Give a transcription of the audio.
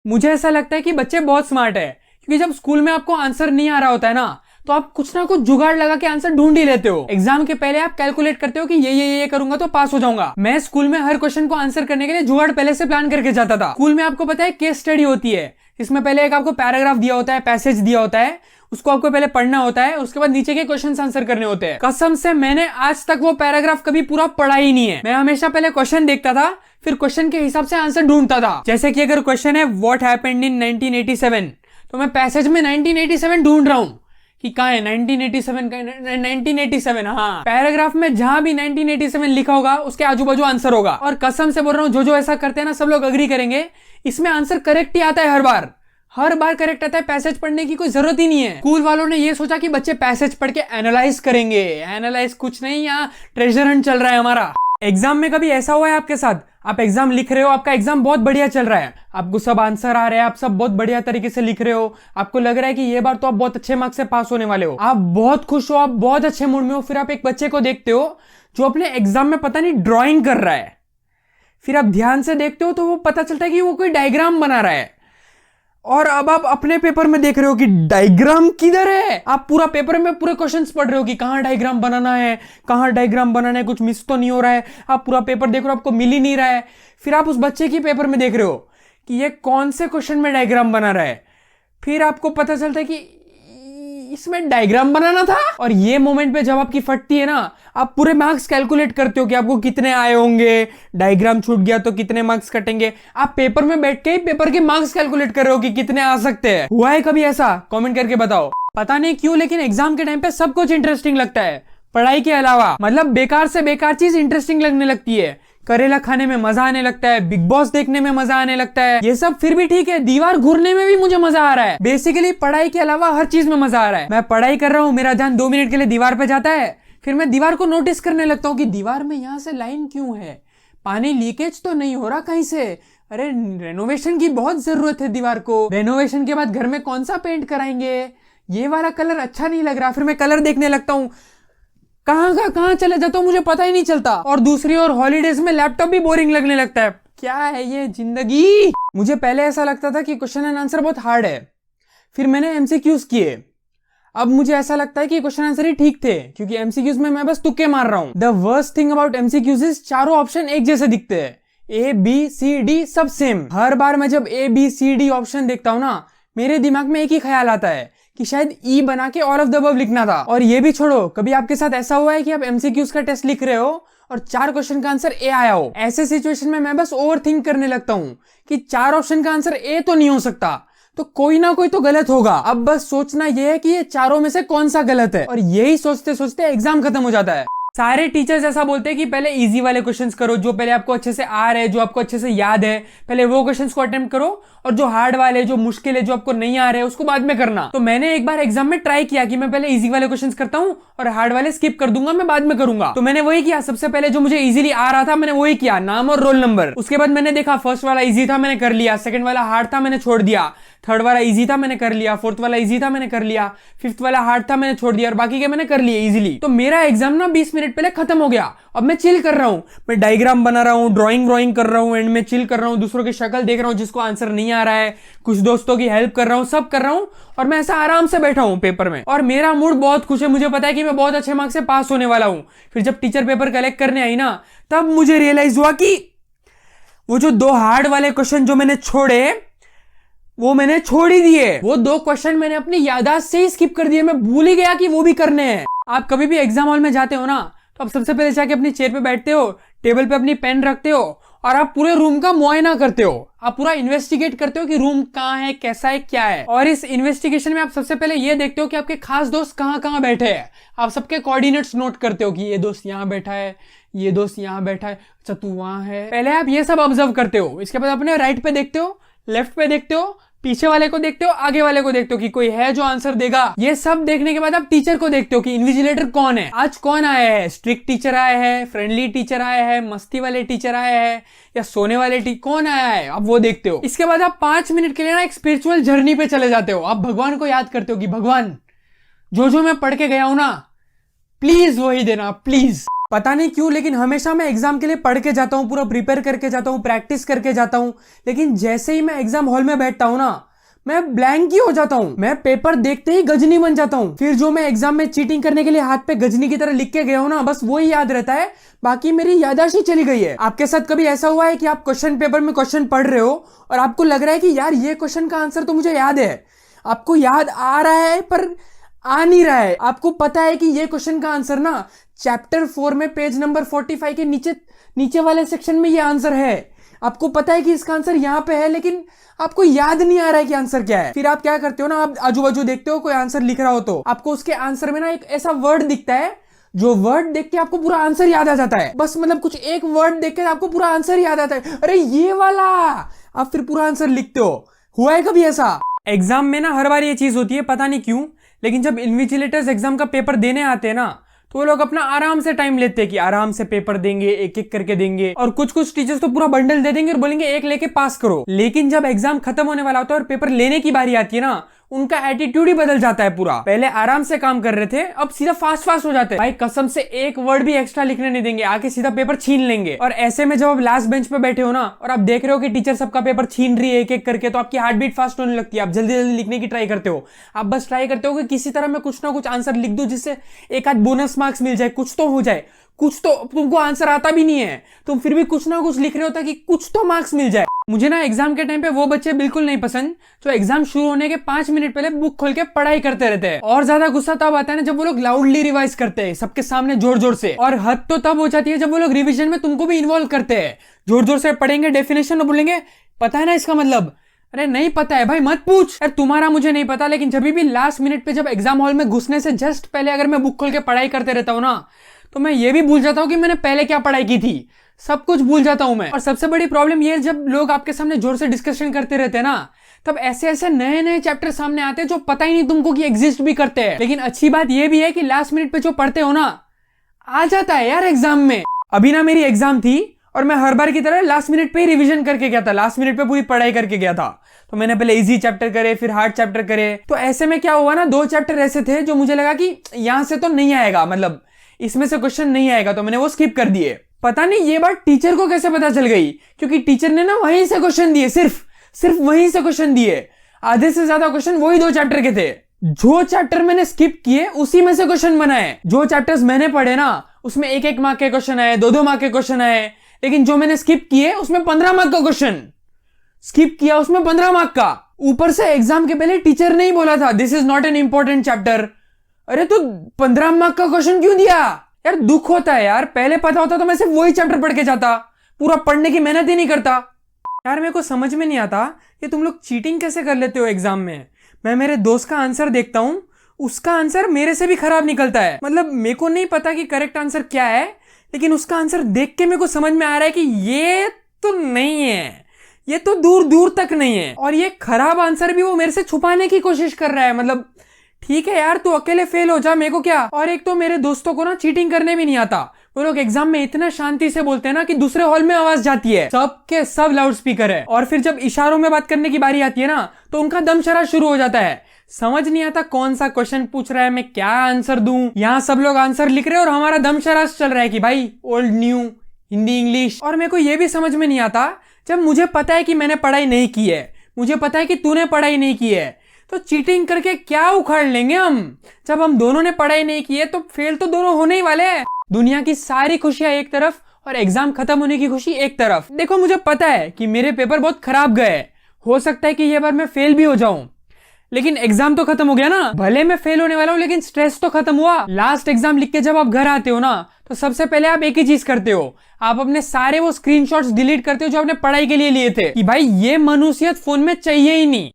मुझे ऐसा लगता है कि बच्चे बहुत स्मार्ट है, क्योंकि जब स्कूल में आपको आंसर नहीं आ रहा होता है ना, तो आप कुछ ना कुछ जुगाड़ लगा के आंसर ढूंढ ही लेते हो। एग्जाम के पहले आप कैलकुलेट करते हो कि ये करूंगा तो पास हो जाऊंगा। मैं स्कूल में हर क्वेश्चन को आंसर करने के लिए जुगाड़ पहले से प्लान करके जाता था। स्कूल में आपको पता है केस स्टडी होती है, इसमें पहले एक आपको पैराग्राफ दिया होता है, पैसेज दिया होता है, उसको आपको पहले पढ़ना होता है, उसके बाद नीचे के क्वेश्चन आंसर करने होते हैं। कसम से मैंने आज तक वो पैराग्राफ कभी पूरा पढ़ा ही नहीं है। मैं हमेशा पहले क्वेश्चन देखता था, फिर क्वेश्चन के हिसाब से आंसर ढूंढता था। जैसे कि अगर क्वेश्चन है व्हाट हैपेंड इन 1987, तो मैं पैसेज में 1987 ढूंढ रहा हूं कि कहां है 1987। हाँ, पैराग्राफ में जहां भी 1987 लिखा होगा उसके आजू बाजू आंसर होगा। और कसम से बोल रहा हूं, जो ऐसा करते हैं ना, सब लोग अग्री करेंगे, इसमें आंसर करेक्ट ही आता है। हर बार करेक्ट आता है। पैसेज पढ़ने की कोई जरूरत ही नहीं है। स्कूल वालों ने ये सोचा कि बच्चे पैसेज पढ़ के एनालाइज करेंगे। एनालाइज कुछ नहीं, यहाँ ट्रेजर हंट चल रहा है हमारा। एग्जाम में कभी ऐसा हुआ है आपके साथ, आप एग्जाम लिख रहे हो, आपका एग्जाम बहुत बढ़िया चल रहा है, आपको सब आंसर आ रहे हैं, आप सब बहुत बढ़िया तरीके से लिख रहे हो, आपको लग रहा है कि ये बार तो आप बहुत अच्छे मार्क्स से पास होने वाले हो, आप बहुत खुश हो, आप बहुत अच्छे मूड में हो। फिर आप एक बच्चे को देखते हो जो अपने एग्जाम में पता नहीं ड्राइंग कर रहा है। फिर आप ध्यान से देखते हो तो वो पता चलता है कि वो कोई डायग्राम बना रहा है। और अब आप अपने पेपर में देख रहे हो कि डायग्राम किधर है। आप पूरा पेपर में पूरे क्वेश्चंस पढ़ रहे हो कि कहां डायग्राम बनाना है, कहां डायग्राम बनाना है, कुछ मिस तो नहीं हो रहा है। आप पूरा पेपर देख रहे हो, आपको मिल ही नहीं रहा है। फिर आप उस बच्चे की पेपर में देख रहे हो कि ये कौन से क्वेश्चन में डायग्राम बना रहा है। फिर आपको पता चलता है कि इसमें डायग्राम बनाना था। और ये मोमेंट पे जब आपकी फटती है ना, आप पूरे मार्क्स कैलकुलेट करते हो कि आपको कितने आए होंगे, डायग्राम छूट गया तो कितने मार्क्स कटेंगे। आप पेपर में बैठ के ही पेपर के मार्क्स कैलकुलेट कर रहे हो कि कितने आ सकते हैं। हुआ है कभी ऐसा? कमेंट करके बताओ। पता नहीं क्यों, लेकिन एग्जाम के टाइम पे सब कुछ इंटरेस्टिंग लगता है पढ़ाई के अलावा। मतलब बेकार से बेकार चीज इंटरेस्टिंग लगने लगती है। करेला खाने में मजा आने लगता है, बिग बॉस देखने में मजा आने लगता है, ये सब फिर भी ठीक है। दीवार घूरने में भी मुझे मजा आ रहा है। बेसिकली पढ़ाई के अलावा हर चीज में मजा आ रहा है। मैं पढ़ाई कर रहा हूँ, मेरा ध्यान 2 मिनट के लिए दीवार पे जाता है, फिर मैं दीवार को नोटिस करने लगता हूँ कि दीवार में यहाँ से लाइन क्यों है, पानी लीकेज तो नहीं हो रहा कहीं से, अरे रेनोवेशन की बहुत जरूरत है दीवार को। रेनोवेशन के बाद घर में कौन सा पेंट कराएंगे, ये वाला कलर अच्छा नहीं लग रहा। फिर मैं कलर देखने लगता हूँ, कहां चले जाता हूं मुझे पता ही नहीं चलता। और दूसरी ओर हॉलीडेज में लैपटॉप भी बोरिंग लगने लगता है। क्या है ये जिंदगी। मुझे पहले ऐसा लगता था कि क्वेश्चन एंड आंसर बहुत हार्ड है, फिर मैंने एमसीक्यूज किए, अब मुझे ऐसा लगता है कि क्वेश्चन आंसर ही ठीक थे, क्योंकि एमसीक्यूज में मैं बस तुक्के मार रहा हूं। The worst thing about MCQs is चारों ऑप्शन एक जैसे दिखते हैं, ए बी सी डी सब सेम। हर बार मैं जब A B C D option देखता हूं ना, मेरे दिमाग में एक ही ख्याल आता है कि शायद ई बना के ऑल ऑफ द अबव लिखना था। और ये भी छोड़ो, कभी आपके साथ ऐसा हुआ है कि आप एमसीक्यूज का टेस्ट लिख रहे हो और 4 क्वेश्चन का आंसर ए आया हो? ऐसे सिचुएशन में मैं बस ओवर थिंक करने लगता हूं कि 4 ऑप्शन का आंसर ए तो नहीं हो सकता, तो कोई ना कोई तो गलत होगा। अब बस सोचना यह है कि ये चारों में से कौन सा गलत है, और यही सोचते सोचते एग्जाम खत्म हो जाता है। सारे टीचर्स ऐसा बोलते हैं कि पहले इजी वाले क्वेश्चंस करो, जो पहले आपको अच्छे से आ रहे हैं, जो आपको अच्छे से याद है, पहले वो क्वेश्चंस को अटेम्प्ट करो, और जो हार्ड वाले, जो मुश्किल है, जो आपको नहीं आ रहे हैं, उसको बाद में करना। तो मैंने एक बार एग्जाम में ट्राई किया कि मैं पहले इजी वाले क्वेश्चंस करता हूं और हार्ड वाले स्किप कर दूंगा, मैं बाद में करूंगा। तो मैंने वही किया। सबसे पहले जो मुझे इजीली आ रहा था मैंने वही किया, नाम और रोल नंबर। उसके बाद मैंने देखा फर्स्ट वाला इजी था, मैंने कर लिया, सेकंड वाला हार्ड था, मैंने छोड़ दिया, थर्ड वाला इजी था, मैंने कर लिया, फोर्थ वाला इजी था, मैंने कर लिया, फिफ्थ वाला हार्ड था, मैंने छोड़ दिया, और बाकी के मैंने कर लिए इजीली। तो मेरा एग्जाम ना 20 मिनट पहले खत्म हो गया। अब मैं चिल कर रहा हूं, मैं डायग्राम बना रहा हूं, ड्राइंग कर रहा हूं, एंड में चिल कर रहा हूं, दूसरों की शक्ल देख रहा हूं जिसको आंसर नहीं आ रहा है, कुछ दोस्तों की हेल्प कर रहा हूं, सब कर रहा हूं, और मैं ऐसा आराम से बैठा हूं पेपर में, और मेरा मूड बहुत खुश है। मुझे पता है कि मैं बहुत अच्छे मार्क्स से पास होने वाला हूं। फिर जब टीचर पेपर कलेक्ट करने आई ना, तब मुझे रियलाइज हुआ कि वो जो 2 हार्ड वाले क्वेश्चन जो मैंने छोड़े, वो मैंने छोड़ ही दिए। वो 2 क्वेश्चन मैंने अपनी याददाश्त से ही स्किप कर दिए, मैं भूल ही गया कि वो भी करने हैं। आप कभी भी एग्जाम हॉल में जाते हो ना, तो आप सबसे पहले जाके अपनी चेयर पे बैठते हो, टेबल पे अपनी पेन रखते हो, और आप पूरे रूम का मुआयना करते हो। आप पूरा इन्वेस्टिगेट करते हो कि रूम कहाँ है, कैसा है, क्या है। और इस इन्वेस्टिगेशन में आप सबसे पहले ये देखते हो कि आपके खास दोस्त कहाँ कहाँ बैठे हैं। आप सबके कोऑर्डिनेट्स नोट करते हो कि ये दोस्त यहाँ बैठा है, ये दोस्त यहाँ बैठा है, अच्छा तू वहां है। पहले आप ये सब ऑब्जर्व करते हो। इसके बाद अपने राइट पे देखते हो, लेफ्ट पे देखते हो, पीछे वाले को देखते हो, आगे वाले को देखते हो कि कोई है जो आंसर देगा। ये सब देखने के बाद आप टीचर को देखते हो कि इन्विजिलेटर कौन है, आज कौन आया है, स्ट्रिक्ट टीचर आया है, फ्रेंडली टीचर आया है, मस्ती वाले टीचर आया है, या सोने वाले कौन आया है, आप वो देखते हो। इसके बाद आप 5 मिनट के लिए ना एक स्पिरिचुअल जर्नी पे चले जाते हो। आप भगवान को याद करते हो कि भगवान जो मैं पढ़ के गया हूं ना, प्लीज वही देना, प्लीज। पता नहीं क्यों, लेकिन हमेशा मैं एग्जाम के लिए पढ़ के जाता हूँ, पूरा प्रिपेयर करके जाता हूँ, प्रैक्टिस करके जाता हूँ, लेकिन जैसे ही मैं एग्जाम हॉल में बैठता हूँ ना, मैं ब्लैंक ही हो जाता हूँ। मैं पेपर देखते ही गजनी बन जाता हूँ। फिर जो मैं एग्जाम में चीटिंग करने के लिए हाथ पे गजनी की तरह लिख के गया हूँ ना, बस वो ही याद रहता है, बाकी मेरी याददाश्त ही चली गई है। आपके साथ कभी ऐसा हुआ है कि आप क्वेश्चन पेपर में क्वेश्चन पढ़ रहे हो और आपको लग रहा है कि यार ये क्वेश्चन का आंसर तो मुझे याद है, आपको याद आ रहा है पर आ नहीं रहा है, आपको पता है कि ये क्वेश्चन का आंसर ना चैप्टर 4 में पेज नंबर 45 के नीचे वाले सेक्शन में ये आंसर है, आपको पता है कि इसका आंसर यहाँ पे है, लेकिन आपको याद नहीं आ रहा है कि आंसर क्या है। फिर आप क्या करते हो ना, आप आजू बाजू देखते हो कोई आंसर लिख रहा हो तो आपको उसके आंसर में ना एक ऐसा वर्ड दिखता है, जो वर्ड देख के आपको पूरा आंसर याद आ जाता है। बस मतलब कुछ एक वर्ड देख के आपको पूरा आंसर याद आता है, अरे ये वाला, आप फिर पूरा आंसर लिखते हो। हुआ है कभी ऐसा? एग्जाम में ना हर बार ये चीज होती है, पता नहीं क्यों, लेकिन जब इन्विजिलेटर्स एग्जाम का पेपर देने आते हैं ना, तो वो लोग अपना आराम से टाइम लेते हैं कि आराम से पेपर देंगे, एक एक करके देंगे, और कुछ टीचर्स तो पूरा बंडल दे देंगे और बोलेंगे एक लेके पास करो। लेकिन जब एग्जाम खत्म होने वाला होता है और पेपर लेने की बारी आती है ना, उनका एटीट्यूड ही बदल जाता है पूरा। पहले आराम से काम कर रहे थे, अब सीधा फास्ट हो जाते हैं। भाई कसम से एक वर्ड भी एक्स्ट्रा लिखने नहीं देंगे, आके सीधा पेपर छीन लेंगे। और ऐसे में जब आप लास्ट बेंच पे बैठे हो ना, और आप देख रहे हो कि टीचर सबका पेपर छीन रही है एक एक करके, तो आपकी हार्ट बीट फास्ट होने लगती है, आप जल्दी जल्दी लिखने की ट्राई करते हो। आप बस ट्राई करते हो कि किसी तरह मैं कुछ ना कुछ आंसर लिख दूं, जिससे एक आध बोनस मार्क्स मिल जाए, कुछ तो हो जाए। कुछ तो तुमको आंसर आता भी नहीं है, तुम फिर भी कुछ ना कुछ लिख रहे हो ताकि कुछ तो मार्क्स मिल जाए। मुझे ना एग्जाम के टाइम पे वो बच्चे बिल्कुल नहीं पसंद जो एग्जाम शुरू होने के 5 मिनट पहले बुक खोल के पढ़ाई करते रहते हैं। और ज्यादा गुस्सा तब आता है ना जब वो लोग लाउडली रिवाइज करते हैं सबके सामने जोर जोर से। और हद तो तब हो जाती है जब वो लोग रिविजन में तुमको भी इन्वॉल्व करते हैं, जोर जोर से पढ़ेंगे डेफिनेशन और बोलेंगे पता है ना इसका मतलब। अरे नहीं पता है भाई, मत पूछ यार, तुम्हारा मुझे नहीं पता। लेकिन जब भी लास्ट मिनट पे जब एग्जाम हॉल में घुसने से जस्ट पहले अगर मैं बुक खोल के पढ़ाई करते रहता हूँ ना, तो मैं ये भी भूल जाता हूँ कि मैंने पहले क्या पढ़ाई की थी, सब कुछ भूल जाता हूं मैं। और सबसे बड़ी प्रॉब्लम ये, जब लोग आपके सामने जोर से डिस्कशन करते रहते हैं ना, तब ऐसे ऐसे नए नए चैप्टर सामने आते हैं जो पता ही नहीं तुमको कि एग्जिस्ट भी करते हैं। लेकिन अच्छी बात ये भी है कि लास्ट मिनट पे जो पढ़ते हो ना, आ जाता है यार एग्जाम में। अभी ना मेरी एग्जाम थी और मैं हर बार की तरह लास्ट मिनट पे ही रिवीजन करके गया था, लास्ट मिनट पे पूरी पढ़ाई करके गया था। तो मैंने पहले इजी चैप्टर करे, फिर हार्ड चैप्टर करे। तो ऐसे में क्या हुआ ना, 2 चैप्टर ऐसे थे जो मुझे लगा कि यहां से तो नहीं आएगा, मतलब इसमें से क्वेश्चन नहीं आएगा, तो मैंने वो स्किप कर दिए। पता नहीं ये बात टीचर को कैसे पता चल गई, क्योंकि टीचर ने ना वहीं से क्वेश्चन दिए, सिर्फ वहीं से क्वेश्चन दिए। आधे से ज्यादा क्वेश्चन वही 2 चैप्टर के थे। जो चैप्टर मैंने स्किप किए उसी में से क्वेश्चन बनाए। जो चैप्टर्स मैंने पढ़े ना, उसमें 1-1 मार्क के क्वेश्चन आए, 2-2 मार्क के क्वेश्चन आए। लेकिन जो मैंने स्किप किए उसमें 15 मार्क का क्वेश्चन स्किप किया, उसमें 15 मार्क का। ऊपर से एग्जाम के पहले टीचर ने ही बोला था this is not an important chapter. अरे तो 15 मार्क का क्वेश्चन क्यों दिया यार? दुख होता है यार, पहले पता होता तो मैं सिर्फ वही चैप्टर पढ़ के जाता, पूरा पढ़ने की मेहनत ही नहीं करता। यार मेरे को समझ में नहीं आता कि तुम लोग चीटिंग कैसे कर लेते हो एग्जाम में। मैं मेरे दोस्त का आंसर देखता हूं, उसका आंसर मेरे से भी खराब निकलता है। मतलब मेरे को नहीं पता कि करेक्ट आंसर क्या है, लेकिन उसका आंसर देख के मेरे को समझ में आ रहा है कि ये तो नहीं है, ये तो दूर दूर तक नहीं है। और ये खराब आंसर भी वो मेरे से छुपाने की कोशिश कर रहा है। मतलब ठीक है यार, तू अकेले फेल हो जा, मेरे को क्या। और एक तो मेरे दोस्तों को ना चीटिंग करने भी नहीं आता। वो लोग एग्जाम में इतना शांति से बोलते हैं ना कि दूसरे हॉल में आवाज जाती है, सबके सब लाउड स्पीकर है। और फिर जब इशारों में बात करने की बारी आती है ना, तो उनका दम शराब शुरू हो जाता है। समझ नहीं आता कौन सा क्वेश्चन पूछ रहा है, मैं क्या आंसर दूं। यहाँ सब लोग आंसर लिख रहे हैं और हमारा दम शराब चल रहा है कि भाई ओल्ड न्यू, हिंदी इंग्लिश। और मेरे को ये भी समझ में नहीं आता, जब मुझे पता है कि मैंने पढ़ाई नहीं की है, मुझे पता है कि तूने पढ़ाई नहीं की है, तो चीटिंग करके क्या उखाड़ लेंगे हम। जब हम दोनों ने पढ़ाई नहीं की है तो फेल तो दोनों होने ही वाले हैं। दुनिया की सारी खुशियां एक तरफ और एग्जाम खत्म होने की खुशी एक तरफ। देखो मुझे पता है कि मेरे पेपर बहुत खराब गए, हो सकता है कि ये बार मैं फेल भी हो जाऊं, लेकिन एग्जाम तो खत्म हो गया ना। भले मैं फेल होने वाला हूं, लेकिन स्ट्रेस तो खत्म हुआ। लास्ट एग्जाम लिख के जब आप घर आते हो ना, तो सबसे पहले आप एक ही चीज करते हो, आप अपने सारे वो स्क्रीनशॉट्स डिलीट करते हो जो आपने पढ़ाई के लिए लिए थे, कि भाई ये मनुष्यत फोन में चाहिए ही नहीं।